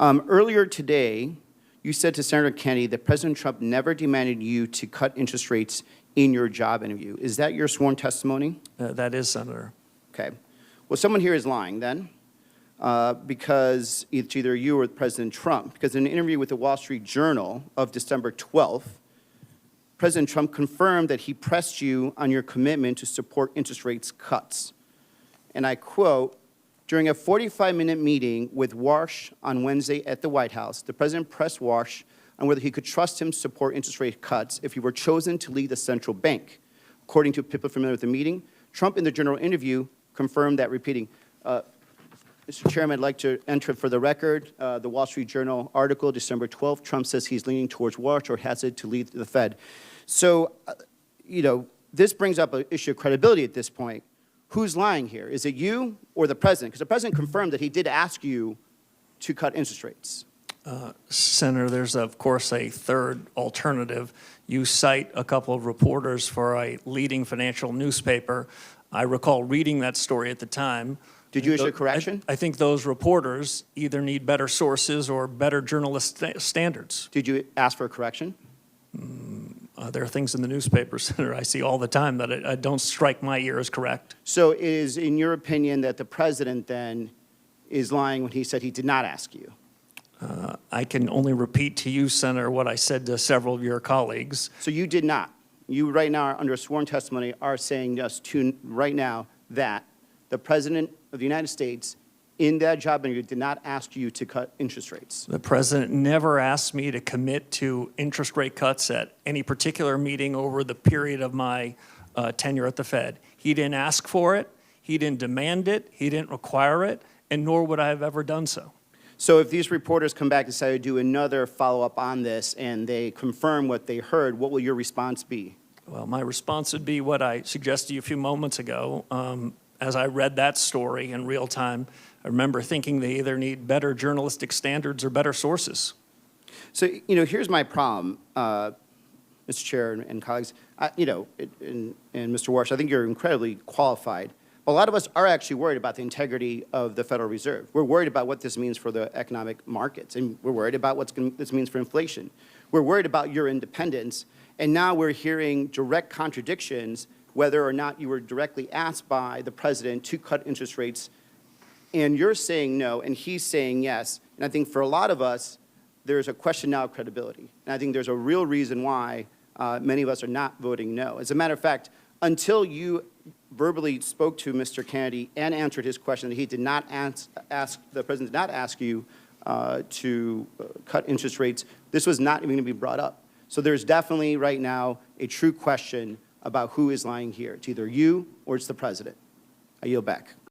Earlier today, you said to Senator Kennedy that President Trump never demanded you to cut interest rates in your job interview. Is that your sworn testimony? That is, Senator. Okay. Well, someone here is lying then, because it's either you or President Trump. Because in an interview with the Wall Street Journal of December 12th, President Trump confirmed that he pressed you on your commitment to support interest rates cuts. And I quote, "During a 45-minute meeting with Warsh on Wednesday at the White House, the president pressed Warsh on whether he could trust him to support interest rate cuts if he were chosen to lead the central bank. According to people familiar with the meeting, Trump in the general interview confirmed that, repeating, Mr. Chairman, I'd like to enter for the record the Wall Street Journal article, December 12th. Trump says he's leaning towards Warsh or has it to lead the Fed." So, this brings up an issue of credibility at this point. Who's lying here? Is it you or the president? Because the president confirmed that he did ask you to cut interest rates. Senator, there's, of course, a third alternative. You cite a couple of reporters for a leading financial newspaper. I recall reading that story at the time. Did you issue a correction? I think those reporters either need better sources or better journalist standards. Did you ask for a correction? There are things in the newspaper, Senator, I see all the time that don't strike my ear as correct. So it is, in your opinion, that the president then is lying when he said he did not ask you? I can only repeat to you, Senator, what I said to several of your colleagues. So you did not? You right now, under sworn testimony, are saying just to right now that the President of the United States in that job interview did not ask you to cut interest rates? The President never asked me to commit to interest rate cuts at any particular meeting over the period of my tenure at the Fed. He didn't ask for it, he didn't demand it, he didn't require it, and nor would I have ever done so. So if these reporters come back and say to do another follow-up on this and they confirm what they heard, what will your response be? Well, my response would be what I suggested to you a few moments ago. As I read that story in real time, I remember thinking they either need better journalistic standards or better sources. So, here's my problem, Mr. Chair and colleagues. And Mr. Warsh, I think you're incredibly qualified. But a lot of us are actually worried about the integrity of the Federal Reserve. We're worried about what this means for the economic markets, and we're worried about what this means for inflation. We're worried about your independence, and now we're hearing direct contradictions whether or not you were directly asked by the president to cut interest rates, and you're saying no, and he's saying yes. And I think for a lot of us, there's a question now of credibility. And I think there's a real reason why many of us are not voting no. As a matter of fact, until you verbally spoke to Mr. Kennedy and answered his question that he did not the president did not ask you to cut interest rates, this was not even going to be brought up. So there's definitely right now a true question about who is lying here. It's either you or it's the president. I yield back.